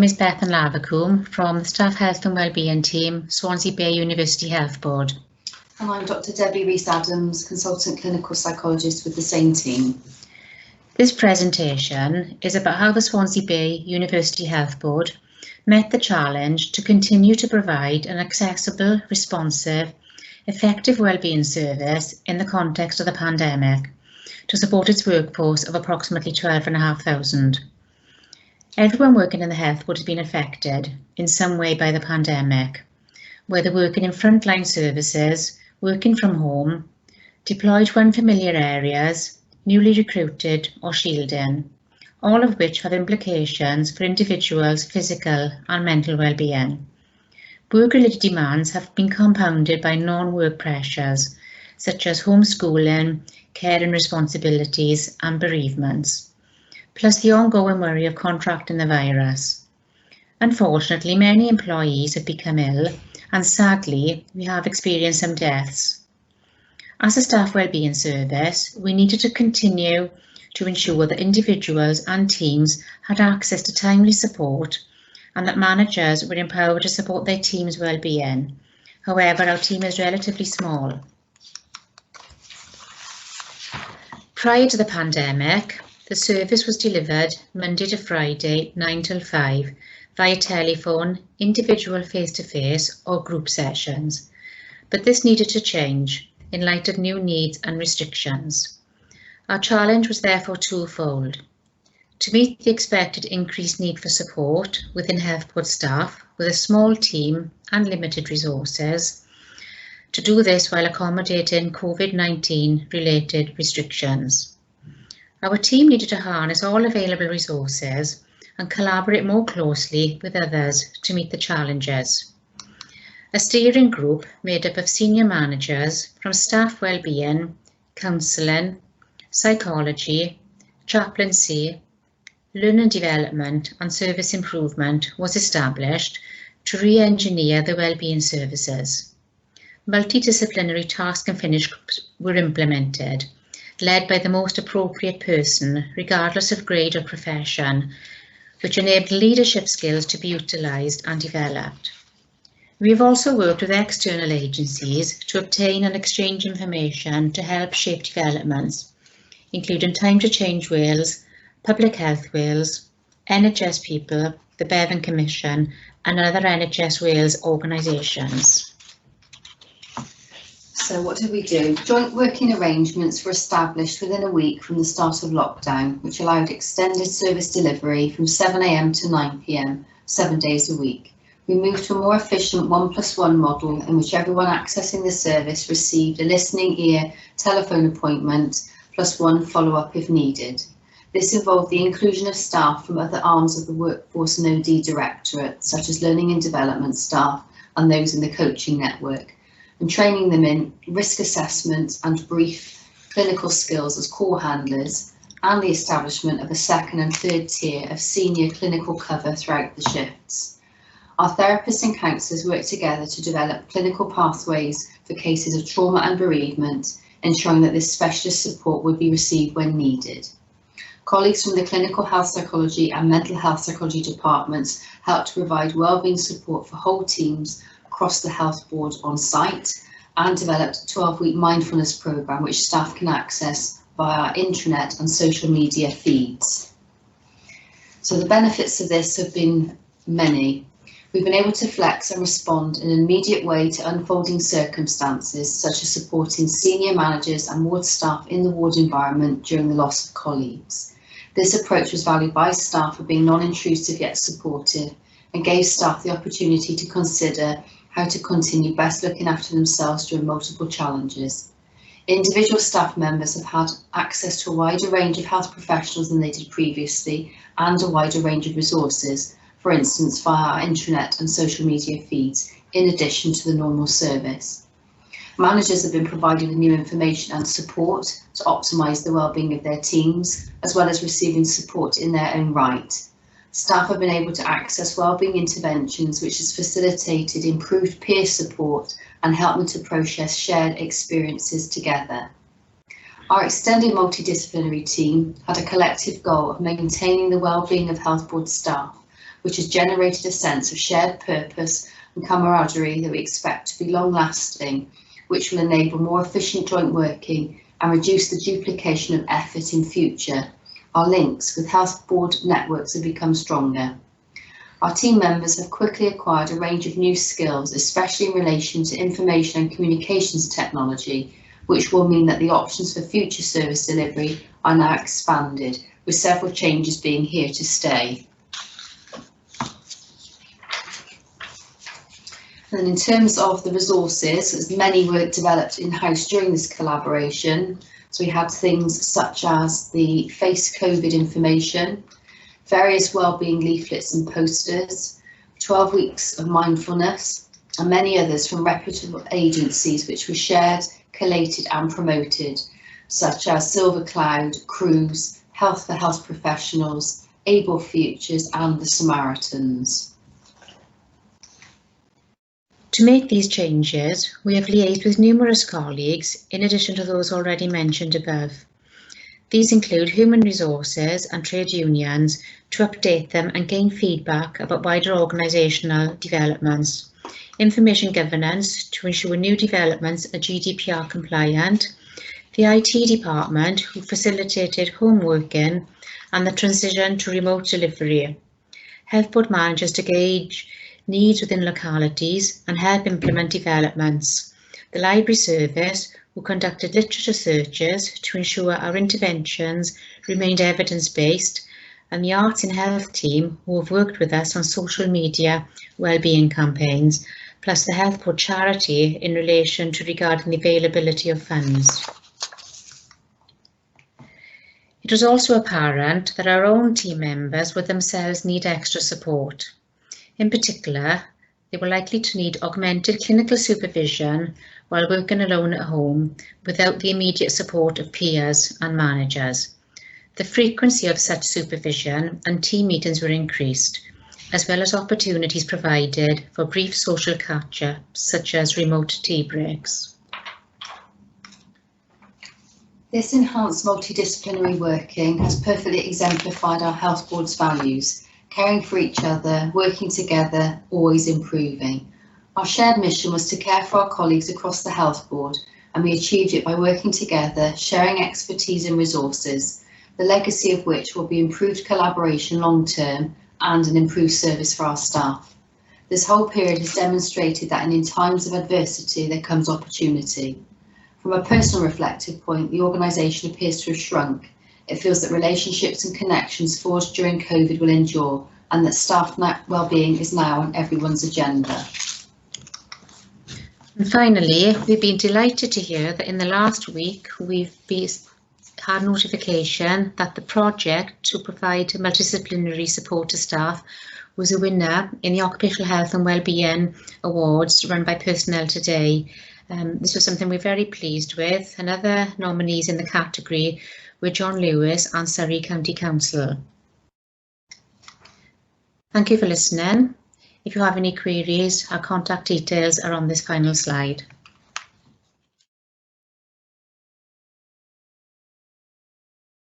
is Bethan Lavercombe from the Staff Health and Wellbeing team, Swansea Bay University Health Board. And I'm Dr. Debbie Rees-Adams, Consultant Clinical Psychologist with the same team. This presentation is about how the Swansea Bay University Health Board met the challenge to continue to provide an accessible, responsive, effective wellbeing service in the context of the pandemic to support its workforce of approximately 12,500. Everyone working in the health board has been affected in some way by the pandemic, whether working in frontline services, working from home, deployed to unfamiliar areas, newly recruited or shielding, all of which have implications for individuals' physical and mental well-being. Work-related demands have been compounded by non-work pressures, such as homeschooling, care and responsibilities and bereavements, plus the ongoing worry of contracting the virus. Unfortunately, many employees have become ill, and sadly, we have experienced some deaths. As a staff wellbeing service, we needed to continue to ensure that individuals and teams had access to timely support and that managers were empowered to support their team's well-being. However, our team is relatively small. Prior to the pandemic, the service was delivered Monday to Friday, 9 till 5, via telephone, individual face-to-face or group sessions. But this needed to change in light of new needs and restrictions. Our challenge was therefore twofold: to meet the expected increased need for support within health board staff with a small team and limited resources, to do this while accommodating COVID-19 related restrictions. Our team needed to harness all available resources and collaborate more closely with others to meet the challenges. A steering group made up of senior managers from staff wellbeing, counselling, psychology, chaplaincy, learning development and service improvement was established to re-engineer the wellbeing services. Multidisciplinary task and finish groups were implemented, led by the most appropriate person, regardless of grade or profession, which enabled leadership skills to be utilised and developed. We have also worked with external agencies to obtain and exchange information to help shape developments, including Time to Change Wales, Public Health Wales, NHS People, the Bethan Commission and other NHS Wales organisations. So what did we do? Joint working arrangements were established within a week from the start of lockdown, which allowed extended service delivery from 7 AM to 9 PM, 7 days a week. We moved to a more efficient 1+1 model in which everyone accessing the service received a listening ear telephone appointment plus one follow-up if needed. This involved the inclusion of staff from other arms of the Workforce and OD Directorate, such as Learning and Development staff and those in the coaching network, and training them in risk assessment and brief clinical skills as call handlers, and the establishment of a second and third tier of senior clinical cover throughout the shifts. Our therapists and counsellors worked together to develop clinical pathways for cases of trauma and bereavement, ensuring that this specialist support would be received when needed. Colleagues from the Clinical Health Psychology and Mental Health Psychology departments helped to provide wellbeing support for whole teams across the health board on site, and developed a 12-week mindfulness programme which staff can access via our intranet and social media feeds. So the benefits of this have been many. We've been able to flex and respond in an immediate way to unfolding circumstances, such as supporting senior managers and ward staff in the ward environment during the loss of colleagues. This approach was valued by staff for being non-intrusive yet supportive, and gave staff the opportunity to consider how to continue best looking after themselves during multiple challenges. Individual staff members have had access to a wider range of health professionals than they did previously, and a wider range of resources, for instance via our intranet and social media feeds, in addition to the normal service. Managers have been provided with new information and support to optimise the wellbeing of their teams, as well as receiving support in their own right. Staff have been able to access wellbeing interventions, which has facilitated improved peer support and helped them to process shared experiences together. Our extended multidisciplinary team had a collective goal of maintaining the wellbeing of health board staff which has generated a sense of shared purpose and camaraderie that we expect to be long-lasting, which will enable more efficient joint working and reduce the duplication of effort in future. Our links with health board networks have become stronger. Our team members have quickly acquired a range of new skills, especially in relation to information and communications technology, which will mean that the options for future service delivery are now expanded, with several changes being here to stay. And in terms of the resources, as many were developed in-house during this collaboration, so we had things such as the Face COVID information, various wellbeing leaflets and posters, 12 weeks of mindfulness, and many others from reputable agencies which were shared, collated and promoted, such as Silver Cloud, Cruise, Health for Health Professionals, Able Futures and the Samaritans. To make these changes, we have liaised with numerous colleagues in addition to those already mentioned above. These include human resources and trade unions to update them and gain feedback about wider organisational developments, information governance to ensure new developments are GDPR compliant, the IT department who facilitated home working and the transition to remote delivery, health board managers to gauge needs within localities and help implement developments, the library service who conducted literature searches to ensure our interventions remained evidence-based, and the arts and health team who have worked with us on social media wellbeing campaigns, plus the health board charity in relation to regarding the availability of funds. It was also apparent that our own team members would themselves need extra support. In particular, they were likely to need augmented clinical supervision while working alone at home without the immediate support of peers and managers. The frequency of such supervision and team meetings were increased, as well as opportunities provided for brief social catch-ups such as remote tea breaks. This enhanced multidisciplinary working has perfectly exemplified our health board's values: caring for each other, working together, always improving. Our shared mission was to care for our colleagues across the health board, and we achieved it by working together, sharing expertise and resources, the legacy of which will be improved collaboration long term and an improved service for our staff. This whole period has demonstrated that in times of adversity there comes opportunity. From a personal reflective point, the organisation appears to have shrunk. It feels that relationships and connections forged during COVID will endure, and that staff wellbeing is now on everyone's agenda. And finally, we've been delighted to hear that in the last week we've had notification that the project to provide multidisciplinary support to staff was a winner in the Occupational Health and Wellbeing Awards run by Personnel Today. This was something we're very pleased with, and other nominees in the category were John Lewis and Surrey County Council. Thank you for listening. If you have any queries, our contact details are on this final slide.